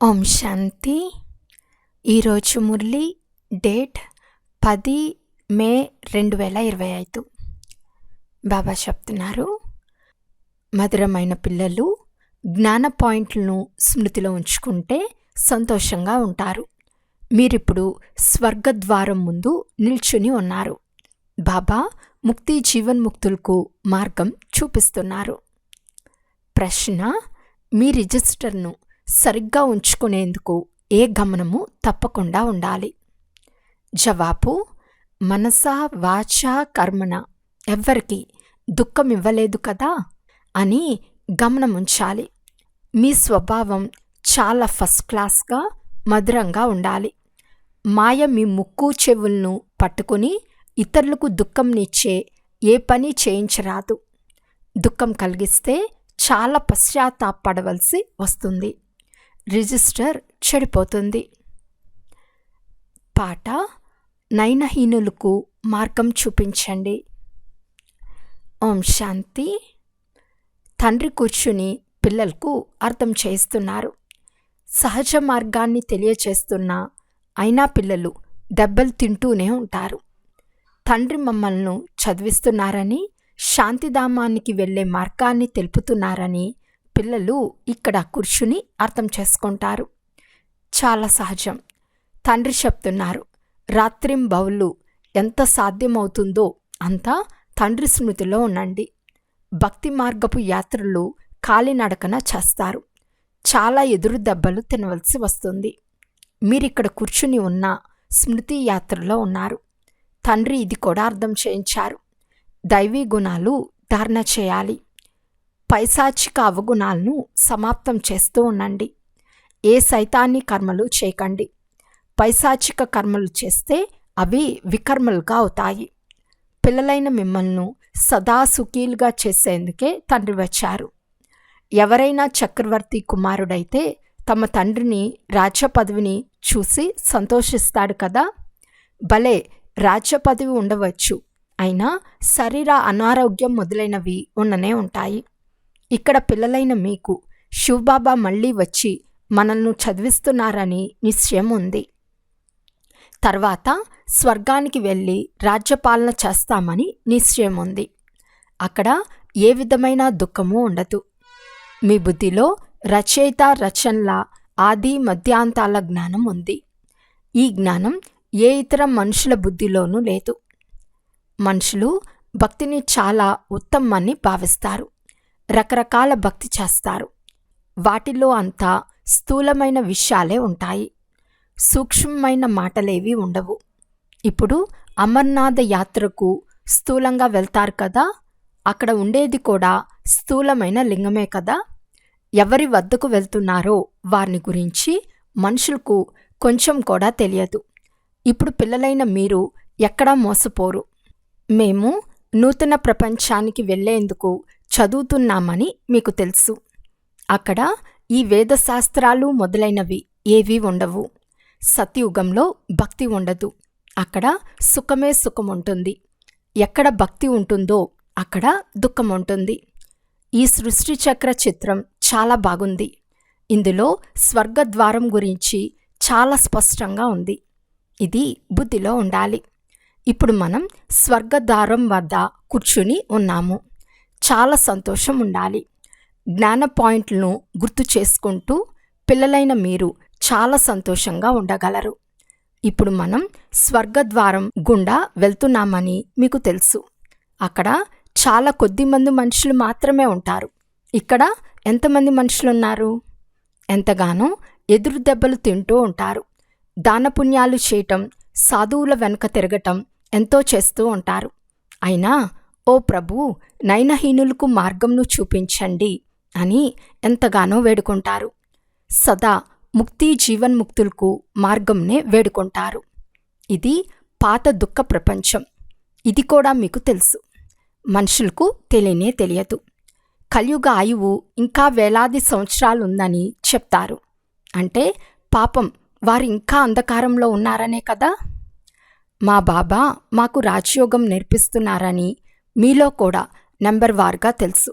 ఓం శాంతి. ఈరోజు మురళి డేట్ 10 మే 2025. బాబా చెప్తున్నారు, మధురమైన పిల్లలు జ్ఞాన పాయింట్లను స్మృతిలో ఉంచుకుంటే సంతోషంగా ఉంటారు. మీరిప్పుడు స్వర్గద్వారం ముందు నిల్చుని ఉన్నారు. బాబా ముక్తి జీవన్ముక్తులకు మార్గం చూపిస్తున్నారు. ప్రశ్న: మీ రిజిస్టర్ను సరిగ్గా ఉంచుకునేందుకు ఏ గమనము తప్పకుండా ఉండాలి? జవాబు: మనసా వాచా కర్మణ ఎవ్వరికి దుఃఖం ఇవ్వలేదు కదా అని గమనం ఉంచాలి. మీ స్వభావం చాలా ఫస్ట్ క్లాస్గా మధురంగా ఉండాలి. మాయ మీ ముక్కు చెవులను పట్టుకుని ఇతరులకు దుఃఖంనిచ్చే ఏ పని చేయించరాదు. దుఃఖం కలిగిస్తే చాలా పశ్చాత్తాపడవలసి వస్తుంది. రిజిస్టర్ చెడిపోతుంది. పాట: నయనహీనులకు మార్గం చూపించండి. ఓం శాంతి. తండ్రి కూర్చుని పిల్లలకు అర్థం చేస్తున్నారు. సహజ మార్గాన్ని తెలియచేస్తున్నా అయినా పిల్లలు దెబ్బలు తింటూనే ఉంటారు. తండ్రి మమ్మల్ని చదివిస్తున్నారని, శాంతిధామానికి వెళ్ళే మార్గాన్ని తెలుపుతున్నారని పిల్లలు ఇక్కడ కూర్చుని అర్థం చేసుకుంటారు. చాలా సహజం. తండ్రి చెప్తున్నారు, రాత్రింబవళ్ళు ఎంత సాధ్యమవుతుందో అంతా తండ్రి స్మృతిలో ఉండండి. భక్తి మార్గపు యాత్రలు కాలినడకన చేస్తారు. చాలా ఎదురు దెబ్బలు తినవలసి వస్తుంది. మీరిక్కడ కూర్చుని ఉన్న స్మృతి యాత్రలో ఉన్నారు. తండ్రి ఇది కూడా అర్థం చేయించారు. దైవీ గుణాలు ధారణ చేయాలి. పైశాచిక అవగుణాలను సమాప్తం చేస్తూ ఉండండి. ఏ సైతాన్ని కర్మలు చేయకండి. పైశాచిక కర్మలు చేస్తే అవి వికర్మలుగా అవుతాయి. పిల్లలైన మిమ్మల్ని సదా సుఖీలుగా చేసేందుకే తండ్రి వచ్చారు. ఎవరైనా చక్రవర్తి కుమారుడైతే తమ తండ్రిని రాజ్య పదవిని చూసి సంతోషిస్తాడు కదా. భలే, రాజ్య పదవి ఉండవచ్చు, అయినా శరీర అనారోగ్యం మొదలైనవి ఉండనే ఉంటాయి. ఇక్కడ పిల్లలైన మీకు శివబాబా మళ్ళీ వచ్చి మనల్ని చదివిస్తున్నారని నిశ్చయం ఉంది. తర్వాత స్వర్గానికి వెళ్ళి రాజ్యపాలన చేస్తామని నిశ్చయం ఉంది. అక్కడ ఏ విధమైన దుఃఖము ఉండదు. మీ బుద్ధిలో రచయిత రచనల ఆది మధ్యాంతాల జ్ఞానం ఉంది. ఈ జ్ఞానం ఏ ఇతర మనుషుల బుద్ధిలోనూ లేదు. మనుషులు భక్తిని చాలా ఉత్తమమని భావిస్తారు. రకరకాల భక్తి చేస్తారు. వాటిలో అంతా స్థూలమైన విషయాలే ఉంటాయి. సూక్ష్మమైన మాటలేవి ఉండవు. ఇప్పుడు అమర్నాథ యాత్రకు స్థూలంగా వెళ్తారు కదా, అక్కడ ఉండేది కూడా స్థూలమైన లింగమే కదా. ఎవరి వద్దకు వెళ్తున్నారో వారిని గురించి మనుషులకు కొంచెం కూడా తెలియదు. ఇప్పుడు పిల్లలైన మీరు ఎక్కడా మోసపోరు. మేము నూతన ప్రపంచానికి వెళ్ళేందుకు చదువుతున్నామని మీకు తెలుసు. అక్కడ ఈ వేదశాస్త్రాలు మొదలైనవి ఏవీ ఉండవు. సత్యుగంలో భక్తి ఉండదు. అక్కడ సుఖమే సుఖం ఉంటుంది. ఎక్కడ భక్తి ఉంటుందో అక్కడ దుఃఖం ఉంటుంది. ఈ సృష్టి చక్ర చిత్రం చాలా బాగుంది. ఇందులో స్వర్గద్వారం గురించి చాలా స్పష్టంగా ఉంది. ఇది బుద్ధిలో ఉండాలి. ఇప్పుడు మనం స్వర్గద్వారం వద్ద కూర్చుని ఉన్నాము. చాలా సంతోషం ఉండాలి. జ్ఞాన పాయింట్లను గుర్తు చేసుకుంటూ పిల్లలైన మీరు చాలా సంతోషంగా ఉండగలరు. ఇప్పుడు మనం స్వర్గద్వారం గుండా వెళ్తున్నామని మీకు తెలుసు. అక్కడ చాలా కొద్ది మంది మనుషులు మాత్రమే ఉంటారు. ఇక్కడ ఎంతమంది మనుషులున్నారు? ఎంతగానో ఎదురు దెబ్బలు తింటూ ఉంటారు. దానపుణ్యాలు చేయటం, సాధువుల వెనుక తిరగటం ఎంతో చేస్తూ ఉంటారు. అయినా ఓ ప్రభు, నయనహీనులకు మార్గంను చూపించండి అని ఎంతగానో వేడుకుంటారు. సదా ముక్తి జీవన్ముక్తులకు మార్గంనే వేడుకుంటారు. ఇది పాత దుఃఖ ప్రపంచం. ఇది కూడా మీకు తెలుసు. మనుషులకు తెలియనే తెలియదు. కలియుగ ఆయువు ఇంకా వేలాది సంవత్సరాలుందని చెప్తారు. అంటే పాపం వారు ఇంకా అంధకారంలో ఉన్నారనే కదా. మా బాబా మాకు రాజయోగం నేర్పిస్తున్నారని మీలో కూడా నెంబర్ వార్గా తెలుసు.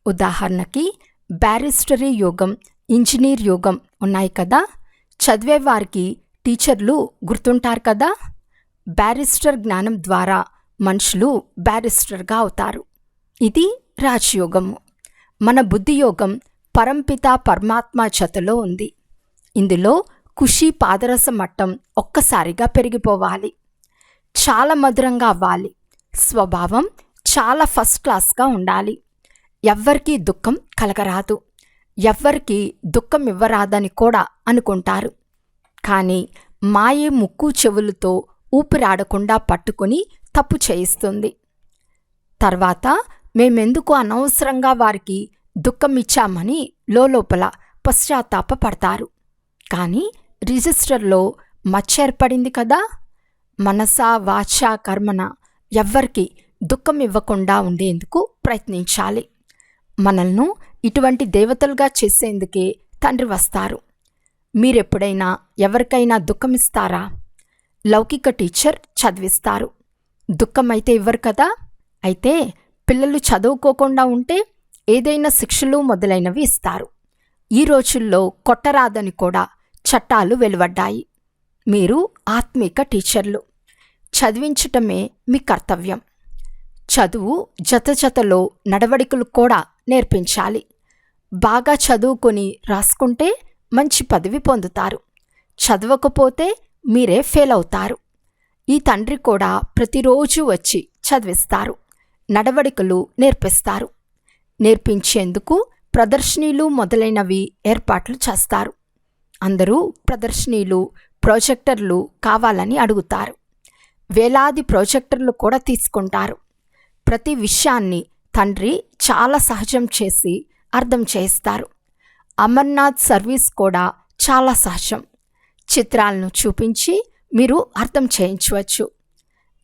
ఉదాహరణకి బ్యారిస్టరీ యోగం, ఇంజనీర్ యోగం ఉన్నాయి కదా. చదివే వారికి టీచర్లు గుర్తుంటారు కదా. బ్యారిస్టర్ జ్ఞానం ద్వారా మనుషులు బ్యారిస్టర్గా అవుతారు. ఇది రాజయోగము. మన బుద్ధియోగం పరంపిత పరమాత్మ జతలో ఉంది. ఇందులో ఖుషీ పాదరస మట్టం ఒక్కసారిగా పెరిగిపోవాలి. చాలా మధురంగా అవ్వాలి. స్వభావం చాలా ఫస్ట్ క్లాస్గా ఉండాలి. ఎవ్వరికీ దుఃఖం కలగరాదు. ఎవ్వరికీ దుఃఖం ఇవ్వరాదని కూడా అనుకుంటారు. కానీ మాయే ముక్కు చెవులతో ఊపిరాడకుండా పట్టుకుని తప్పు చేయిస్తుంది. తర్వాత మేమెందుకు అనవసరంగా వారికి దుఃఖం ఇచ్చామని లోపల పశ్చాత్తాపపడతారు. కానీ రిజిస్టర్లో మచ్చ ఏర్పడింది కదా. మనసా వాచా కర్మన ఎవ్వరికి దుఃఖం ఇవ్వకుండా ఉండేందుకు ప్రయత్నించాలి. మనల్ని ఇటువంటి దేవతలుగా చేసేందుకే తండ్రి వస్తారు. మీరెప్పుడైనా ఎవరికైనా దుఃఖమిస్తారా? లౌకిక టీచర్ చదివిస్తారు, దుఃఖమైతే ఇవ్వరు కదా. అయితే పిల్లలు చదువుకోకుండా ఉంటే ఏదైనా శిక్షలు మొదలైనవి ఇస్తారు. ఈ రోజుల్లో కొట్టరాదని కూడా చట్టాలు వెలువడ్డాయి. మీరు ఆత్మిక టీచర్లు. చదివించటమే మీ కర్తవ్యం. చదువు జతలో నడవడికలు కూడా నేర్పించాలి. బాగా చదువుకొని రాసుకుంటే మంచి పదవి పొందుతారు. చదవకపోతే మీరే ఫెయిల్ అవుతారు. ఈ తండ్రి కూడా ప్రతిరోజు వచ్చి చదివిస్తారు, నడవడికలు నేర్పిస్తారు. నేర్పించేందుకు ప్రదర్శనీలు మొదలైనవి ఏర్పాట్లు చేస్తారు. అందరూ ప్రదర్శనీలు, ప్రాజెక్టర్లు కావాలని అడుగుతారు. వేలాది ప్రాజెక్టర్లు కూడా తీసుకుంటారు. ప్రతి విషయాన్ని తండ్రి చాలా సహజం చేసి అర్థం చేస్తారు. అమర్నాథ్ సర్వీస్ కూడా చాలా సహజం. చిత్రాలను చూపించి మీరు అర్థం చేయించవచ్చు.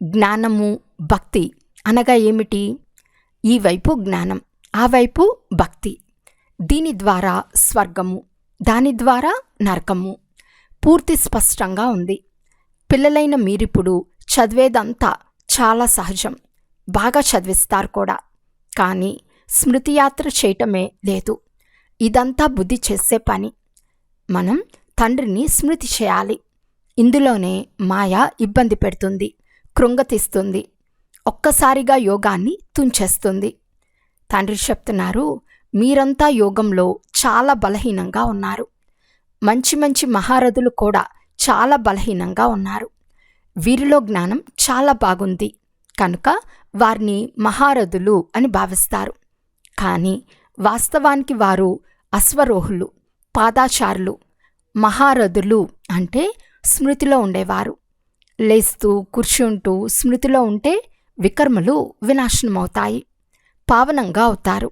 జ్ఞానము భక్తి అనగా ఏమిటి? ఈ వైపు జ్ఞానం, ఆ వైపు భక్తి. దీని ద్వారా స్వర్గము, దాని ద్వారా నరకము పూర్తి స్పష్టంగా ఉంది. పిల్లలైన మీరిప్పుడు చదివేదంతా చాలా సహజం, బాగా చదివిస్తారు కూడా. కానీ స్మృతియాత్ర చేయటమే లేదు. ఇదంతా బుద్ధి చేసే పని. మనం తండ్రిని స్మృతి చేయాలి. ఇందులోనే మాయ ఇబ్బంది పెడుతుంది, కృంగతీస్తుంది, ఒక్కసారిగా యోగాన్ని తుంచేస్తుంది. తండ్రి చెప్తున్నారు, మీరంతా యోగంలో చాలా బలహీనంగా ఉన్నారు. మంచి మంచి మహారథులు కూడా చాలా బలహీనంగా ఉన్నారు. వీరిలో జ్ఞానం చాలా బాగుంది కనుక వారిని మహారథులు అని భావిస్తారు. కానీ వాస్తవానికి వారు అశ్వరోహులు, పాదాచారులు. మహారథులు అంటే స్మృతిలో ఉండేవారు. లేస్తూ కూర్చుంటూ స్మృతిలో ఉంటే వికర్మలు వినాశనమవుతాయి, పావనంగా అవుతారు.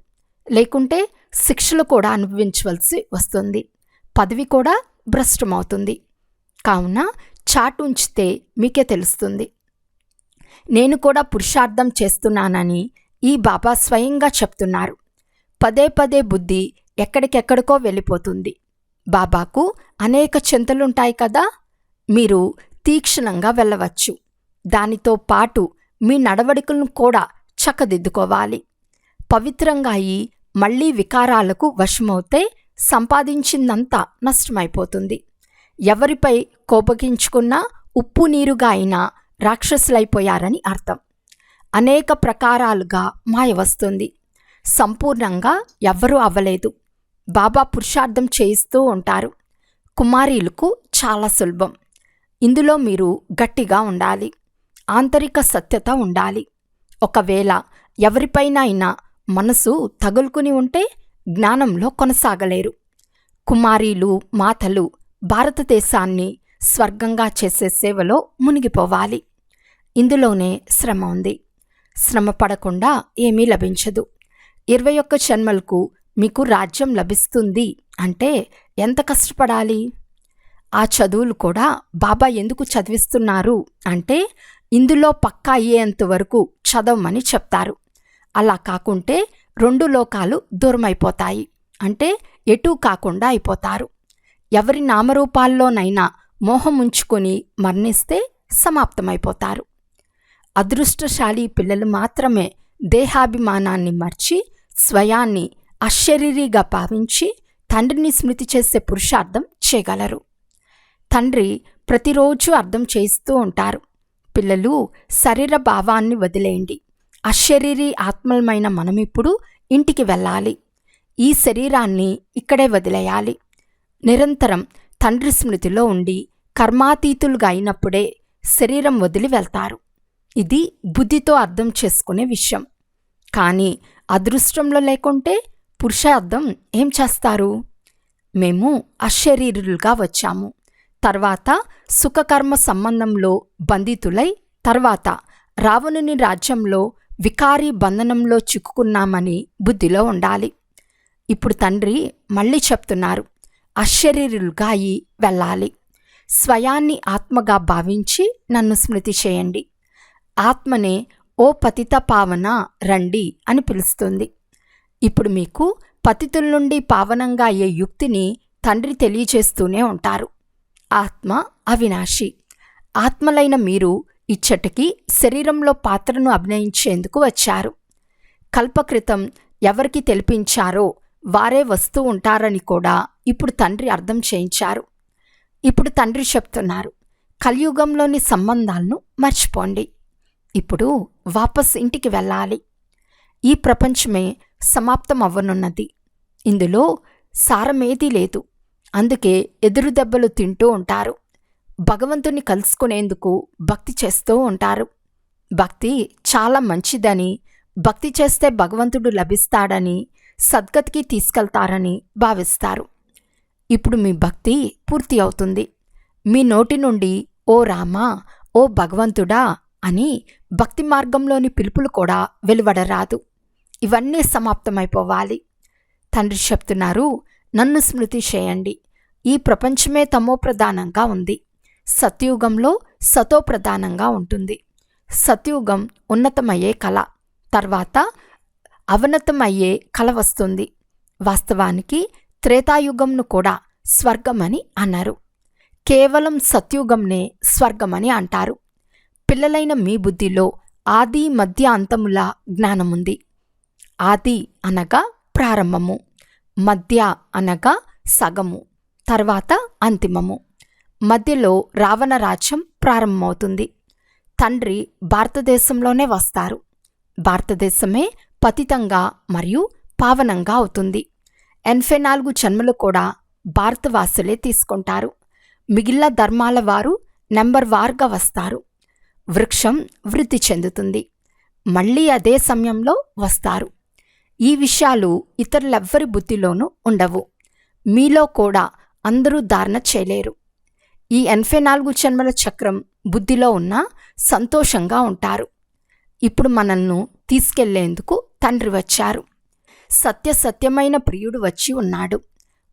లేకుంటే శిక్షలు కూడా అనుభవించవలసి వస్తుంది, పదవి కూడా భ్రష్టమవుతుంది. కావున చాటు ఉంచితే మీకే తెలుస్తుంది. నేను కూడా పురుషార్థం చేస్తున్నానని ఈ బాబా స్వయంగా చెప్తున్నారు. పదే పదే బుద్ధి ఎక్కడికెక్కడికో వెళ్ళిపోతుంది. బాబాకు అనేక చింతలుంటాయి కదా. మీరు తీక్షణంగా వెళ్ళవచ్చు. దానితో పాటు మీ నడవడికలను కూడా చక్కదిద్దుకోవాలి. పవిత్రంగా అయి మళ్లీ వికారాలకు వశమవుతే సంపాదించిందంతా నష్టమైపోతుంది. ఎవరిపై కోపగించుకున్నా ఉప్పు నీరుగా అయినా రాక్షసులైపోయారని అర్థం. అనేక ప్రకారాలుగా మాయ వస్తుంది. సంపూర్ణంగా ఎవ్వరూ అవ్వలేదు. బాబా పురుషార్థం చేయిస్తూ ఉంటారు. కుమారీలకు చాలా సులభం. ఇందులో మీరు గట్టిగా ఉండాలి, ఆంతరిక సత్యత ఉండాలి. ఒకవేళ ఎవరిపైనైనా మనసు తగులుకుని ఉంటే జ్ఞానంలో కొనసాగలేరు. కుమారీలు, మాతలు భారతదేశాన్ని స్వర్గంగా చేసే సేవలో మునిగిపోవాలి. ఇందులోనే శ్రమ ఉంది. శ్రమ పడకుండా ఏమీ లభించదు. 21 జన్మలకు మీకు రాజ్యం లభిస్తుంది అంటే ఎంత కష్టపడాలి? ఆ చదువులు కూడా బాబా ఎందుకు చదివిస్తున్నారు అంటే ఇందులో పక్కా అయ్యేంత వరకు చదవమని చెప్తారు. అలా కాకుంటే 2 లోకాలు దూరమైపోతాయి, అంటే ఎటూ కాకుండా అయిపోతారు. ఎవరి నామరూపాల్లోనైనా మోహం ఉంచుకొని మరణిస్తే సమాప్తమైపోతారు. అదృష్టశాలి పిల్లలు మాత్రమే దేహాభిమానాన్ని మర్చి స్వయాన్ని అశరీరిగా భావించి తండ్రిని స్మృతి చేసే పురుషార్థం చేయగలరు. తండ్రి ప్రతిరోజు అర్థం చేస్తూ ఉంటారు, పిల్లలు శరీర భావాన్ని వదిలేయండి, అశరీరీ ఆత్మలమైన మనమిప్పుడు ఇంటికి వెళ్ళాలి, ఈ శరీరాన్ని ఇక్కడే వదిలేయాలి. నిరంతరం తండ్రి స్మృతిలో ఉండి కర్మాతీతులుగా అయినప్పుడే శరీరం వదిలి వెళ్తారు. ఇది బుద్ధితో అర్థం చేసుకునే విషయం. కానీ అదృష్టంలో లేకుంటే పురుషార్థం ఏం చేస్తారు? మేము అశరీరులుగా వచ్చాము, తర్వాత సుఖకర్మ సంబంధంలో బంధితులై, తర్వాత రావణుని రాజ్యంలో వికారీ బంధనంలో చిక్కుకున్నామని బుద్ధిలో ఉండాలి. ఇప్పుడు తండ్రి మళ్ళీ చెప్తున్నారు, అశరీరులుగా అయి వెళ్ళాలి. స్వయాన్ని ఆత్మగా భావించి నన్ను స్మృతి చేయండి. ఆత్మనే ఓ పతిత పావన రండి అని పిలుస్తుంది. ఇప్పుడు మీకు పతితుల నుండి పావనంగా అయ్యే యుక్తిని తండ్రి తెలియచేస్తూనే ఉంటారు. ఆత్మ అవినాశి. ఆత్మలైన మీరు ఇచ్చటికి శరీరంలో పాత్రను అభినయించేందుకు వచ్చారు. కల్పకృతం ఎవరికి తెలిపించారో వారే వస్తూ ఉంటారని కూడా ఇప్పుడు తండ్రి అర్థం చేయించారు. ఇప్పుడు తండ్రి చెప్తున్నారు, కలియుగంలోని సంబంధాలను మర్చిపోండి, ఇప్పుడు వాపస్ ఇంటికి వెళ్ళాలి. ఈ ప్రపంచమే సమాప్తం అవ్వనున్నది, ఇందులో సారమేదీ లేదు. అందుకే ఎదురు దెబ్బలు తింటూ ఉంటారు. భగవంతుని కలుసుకునేందుకు భక్తి చేస్తూ ఉంటారు. భక్తి చాలా మంచిదని, భక్తి చేస్తే భగవంతుడు లభిస్తాడని, సద్గతికి తీసుకెళ్తారని భావిస్తారు. ఇప్పుడు మీ భక్తి పూర్తి అవుతుంది. మీ నోటి నుండి ఓ రామా, ఓ భగవంతుడా అని భక్తి మార్గంలోని పిలుపులు కూడా వెలువడరాదు. ఇవన్నీ సమాప్తమైపోవాలి. తండ్రి చెప్తున్నారు, నన్ను స్మృతి చేయండి. ఈ ప్రపంచమే తమో ప్రధానంగా ఉంది, సత్యుగంలో సతో ప్రధానంగా ఉంటుంది. సత్యుగం ఉన్నతమయ్యే కళ, తర్వాత అవనతమయ్యే కళ వస్తుంది. వాస్తవానికి త్రేతాయుగంను కూడా స్వర్గమని అన్నారు. కేవలం సత్యుగంనే స్వర్గమని అంటారు. పిల్లలైన మీ బుద్ధిలో ఆది మధ్య అంతముల జ్ఞానముంది. ఆది అనగా ప్రారంభము, మధ్య అనగా సగము, తర్వాత అంతిమము. మధ్యలో రావణ రాజ్యం ప్రారంభమవుతుంది. తండ్రి భారతదేశంలోనే వస్తారు. భారతదేశమే పతితంగా మరియు పావనంగా అవుతుంది. 84 జన్మలు కూడా భారతవాసులే తీసుకుంటారు. మిగిలిన ధర్మాల వారు నెంబర్ వార్గా వస్తారు. వృక్షం వృద్ధి చెందుతుంది, మళ్ళీ అదే సమయంలో వస్తారు. ఈ విషయాలు ఇతరులెవ్వరి బుద్ధిలోనూ ఉండవు. మీలో కూడా అందరూ ధారణ చేయలేరు. ఈ 84 జన్మల చక్రం బుద్ధిలో ఉన్నా సంతోషంగా ఉంటారు. ఇప్పుడు మనల్ని తీసుకెళ్లేందుకు తండ్రి వచ్చారు. సత్యమైన ప్రియుడు వచ్చి ఉన్నాడు.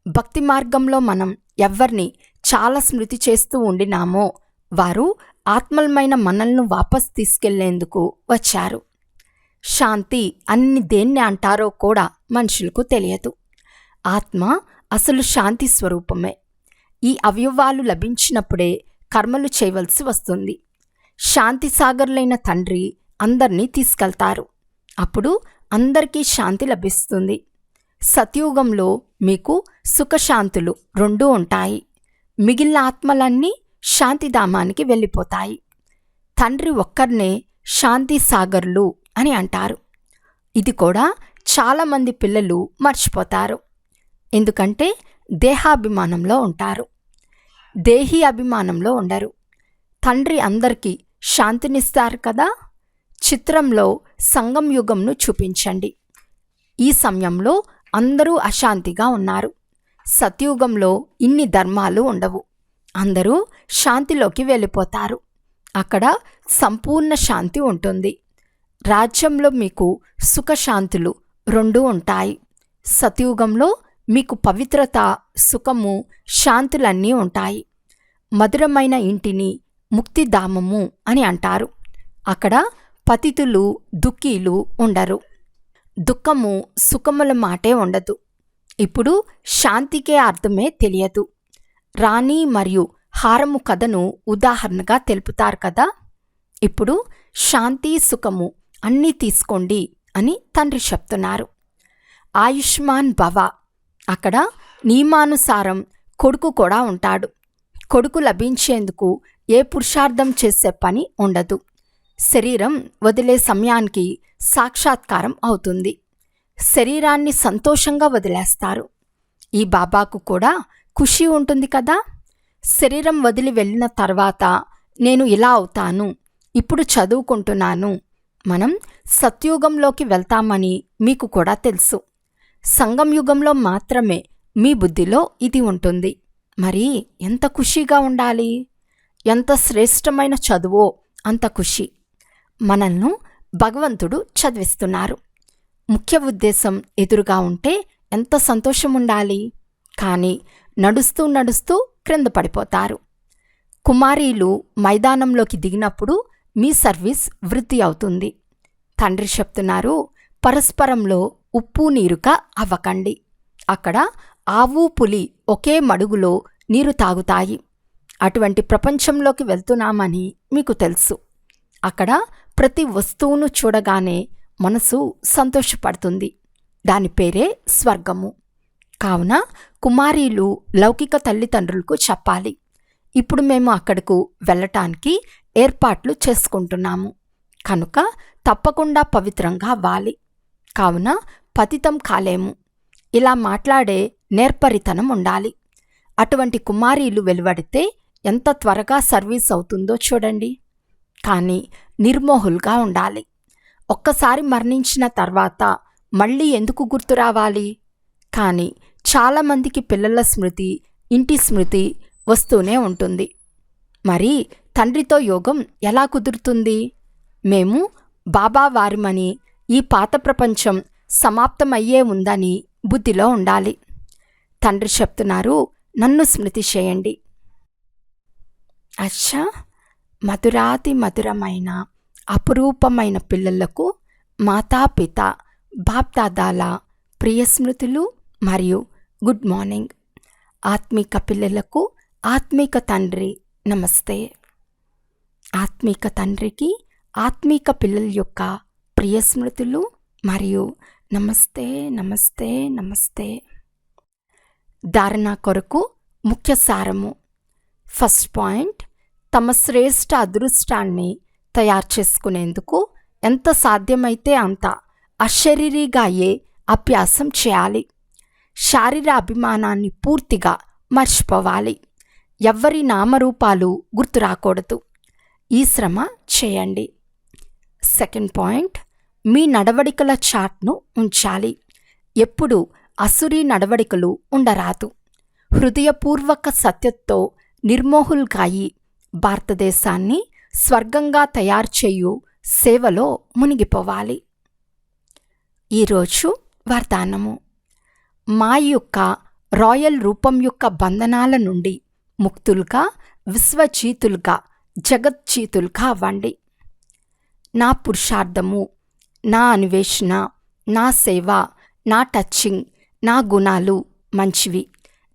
భక్తి మార్గంలో మనం ఎవ్వరిని చాలా స్మృతి చేస్తూ ఉండినామో వారు ఆత్మలమైన మనల్ని వాపస్ తీసుకెళ్లేందుకు వచ్చారు. శాంతి అన్ని దేన్ని అంటారో కూడా మనుషులకు తెలియదు. ఆత్మ అసలు శాంతి స్వరూపమే. ఈ అవయవాలు లభించినప్పుడే కర్మలు చేయవలసి వస్తుంది. శాంతి సాగర్లైన తండ్రి అందర్నీ తీసుకెళ్తారు. అప్పుడు అందరికీ శాంతి లభిస్తుంది. సత్యుగంలో మీకు సుఖశాంతులు రెండూ ఉంటాయి. మిగిలిన ఆత్మలన్నీ శాంతిధామానికి వెళ్ళిపోతాయి. తండ్రి ఒక్కర్నే శాంతి సాగర్లు అని అంటారు. ఇది కూడా చాలామంది పిల్లలు మర్చిపోతారు. ఎందుకంటే దేహాభిమానంలో ఉంటారు, దేహీ అభిమానంలో ఉండరు. తండ్రి అందరికీ శాంతినిస్తారు కదా. చిత్రంలో సంగం యుగంను చూపించండి. ఈ సమయంలో అందరూ అశాంతిగా ఉన్నారు. సత్యుగంలో ఇన్ని ధర్మాలు ఉండవు. అందరూ శాంతిలోకి వెళ్ళిపోతారు. అక్కడ సంపూర్ణ శాంతి ఉంటుంది. రాజ్యంలో మీకు సుఖశాంతులు రెండూ ఉంటాయి. సత్యుగంలో మీకు పవిత్రత, సుఖము, శాంతులన్నీ ఉంటాయి. మధురమైన ఇంటిని ముక్తిధామము అని అంటారు. అక్కడ పతితులు, దుఃఖీలు ఉండరు. దుఃఖము, సుఖముల మాటే ఉండదు. ఇప్పుడు శాంతికే అర్థమే తెలియదు. రాణి మరియు హారము కథను ఉదాహరణగా తెలుపుతారు కదా. ఇప్పుడు శాంతి, సుఖము అన్నీ తీసుకోండి అని తండ్రి చెప్తున్నారు. ఆయుష్మాన్ భవ. అక్కడ నియమానుసారం కొడుకు కూడా ఉంటాడు. కొడుకు లభించేందుకు ఏ పురుషార్థం చేసే పని ఉండదు. శరీరం వదిలే సమయానికి సాక్షాత్కారం అవుతుంది. శరీరాన్ని సంతోషంగా వదిలేస్తారు. ఈ బాబాకు కూడా ఖుషి ఉంటుంది కదా. శరీరం వదిలి వెళ్ళిన తర్వాత నేను ఇలా అవుతాను, ఇప్పుడు చదువుకుంటున్నాను. మనం సత్యుగంలోకి వెళ్తామని మీకు కూడా తెలుసు. సంగం యుగంలో మాత్రమే మీ బుద్ధిలో ఇది ఉంటుంది. మరి ఎంత ఖుషీగా ఉండాలి. ఎంత శ్రేష్టమైన చదువో అంత ఖుషి. మనల్ని భగవంతుడు చదివిస్తున్నారు. ముఖ్య ఉద్దేశం ఎదురుగా ఉంటే ఎంత సంతోషం ఉండాలి. కానీ నడుస్తూ నడుస్తూ క్రింద పడిపోతారు. కుమారీలు మైదానంలోకి దిగినప్పుడు మీ సర్వీస్ వృద్ధి అవుతుంది. తండ్రి చెప్తున్నారు, పరస్పరంలో ఉప్పు నీరుగా అవ్వకండి. అక్కడ ఆవు పులి ఒకే మడుగులో నీరు తాగుతాయి. అటువంటి ప్రపంచంలోకి వెళ్తున్నామని మీకు తెలుసు. అక్కడ ప్రతి వస్తువును చూడగానే మనసు సంతోషపడుతుంది. దాని పేరే స్వర్గము. కావున కుమారీలు లౌకిక తల్లిదండ్రులకు చెప్పాలి, ఇప్పుడు మేము అక్కడకు వెళ్ళటానికి ఏర్పాట్లు చేసుకుంటున్నాము కనుక తప్పకుండా పవిత్రంగా అవ్వాలి. కావున పతితం కాలేము. ఇలా మాట్లాడే నేర్పరితనం ఉండాలి. అటువంటి కుమారీలు వెలువడితే ఎంత త్వరగా సర్వీస్ అవుతుందో చూడండి. కానీ నిర్మోహులుగా ఉండాలి. ఒక్కసారి మరణించిన తర్వాత మళ్ళీ ఎందుకు గుర్తు రావాలి? కానీ చాలామందికి పిల్లల స్మృతి, ఇంటి స్మృతి వస్తూనే ఉంటుంది. మరి తండ్రితో యోగం ఎలా కుదురుతుంది? మేము బాబా వారిమని, ఈ పాత ప్రపంచం సమాప్తమయ్యే ఉందని బుద్ధిలో ఉండాలి. తండ్రి చెప్తున్నారు, నన్ను స్మృతి చేయండి. అచ్చా, మధురాతి మధురమైన అపురూపమైన పిల్లలకు మాతాపిత బాప్దాదాల ప్రియ స్మృతులు మరియు గుడ్ మార్నింగ్. ఆత్మిక పిల్లలకు ఆత్మిక తండ్రి నమస్తే. ఆత్మిక తండ్రికి ఆత్మిక పిల్లల యొక్క ప్రియ స్మృతులు మరియు నమస్తే నమస్తే నమస్తే. ధారణ కొరకు ముఖ్య సారము. ఫస్ట్ పాయింట్, తమ శ్రేష్ఠ అదృష్టాన్ని తయారు చేసుకునేందుకు ఎంత సాధ్యమైతే అంత అశరీరిగా అయ్యే అభ్యాసం చేయాలి. శారీర అభిమానాన్ని పూర్తిగా మర్చిపోవాలి. ఎవ్వరి నామరూపాలు గుర్తు రాకూడదు. ఈ శ్రమ చేయండి. సెకండ్ పాయింట్, మీ నడవడికల చాట్ను ఉంచాలి. ఎప్పుడు అసురీ నడవడికలు ఉండరాదు. హృదయపూర్వక సత్యంతో నిర్మోహుల్గాయి భారతదేశాన్ని స్వర్గంగా తయారు చేయు సేవలో మునిగిపోవాలి. ఈరోజు వరదానము. మా యొక్క రాయల్ రూపం యొక్క బంధనాల నుండి ముక్తులుగా, విశ్వజీతులుగా, జగజ్జీతులుగా అవ్వండి. నా పురుషార్థము, నా అన్వేషణ, నా సేవ, నా టచింగ్, నా గుణాలు మంచివి.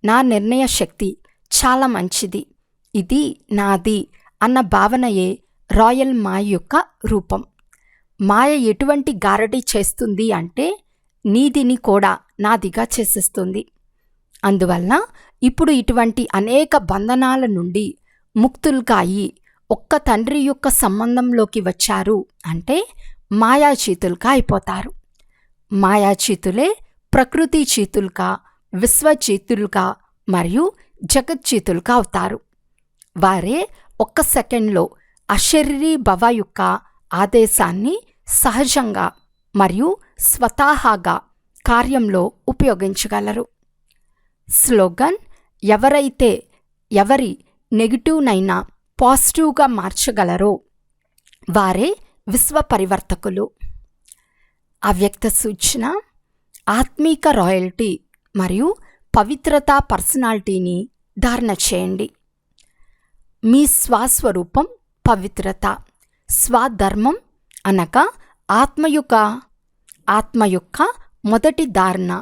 నా నిర్ణయ శక్తి చాలా మంచిది. ఇది నాది అన్న భావనయే రాయల్ మాయ యొక్క రూపం. మాయ ఎటువంటి గారడీ చేస్తుంది అంటే నీదిని కూడా నాదిగా చేసేస్తుంది. అందువలన ఇప్పుడు ఇటువంటి అనేక బంధనాల నుండి ముక్తులుగా అయి ఒక్క తండ్రి యొక్క సంబంధంలోకి వచ్చారు అంటే మాయాచీతులుగా అయిపోతారు. మాయాచీతులే ప్రకృతి చీతులుగా, విశ్వచీతులుగా మరియు జగజ్జీతులుగా అవుతారు. వారే ఒక్క సెకండ్లో అశరీరీ భవ యొక్క ఆదేశాన్ని సహజంగా మరియు స్వతహాగా కార్యంలో ఉపయోగించగలరు. స్లోగన్: ఎవరైతే ఎవరి నెగిటివ్నైనా పాజిటివ్గా మార్చగలరో వారే విశ్వ పరివర్తకులు. అవ్యక్త సూచన: ఆత్మీక రాయల్టీ మరియు పవిత్రతా పర్సనాలిటీని ధారణ చేయండి. మీ స్వస్వరూపం పవిత్రత, స్వధర్మం అనగా ఆత్మ యొక్క మొదటి ధారణ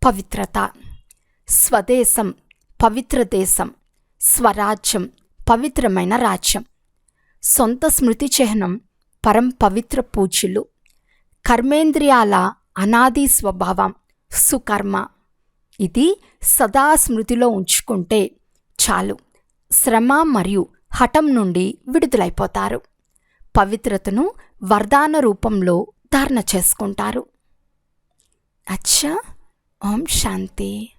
పవిత్రత. స్వదేశం పవిత్ర దేశం, స్వరాజ్యం పవిత్రమైన రాజ్యం. సొంత స్మృతి చిహ్నం పరం పవిత్ర పూజ్యులు. కర్మేంద్రియాల అనాది స్వభావం సుకర్మ. ఇది సదా స్మృతిలో ఉంచుకుంటే చాలు. శ్రమ మరియు హఠం నుండి విడుదలైపోతారు. పవిత్రతను వరదాన రూపంలో ధారణ చేసుకుంటారు. అచ్చా, ఓం శాంతి.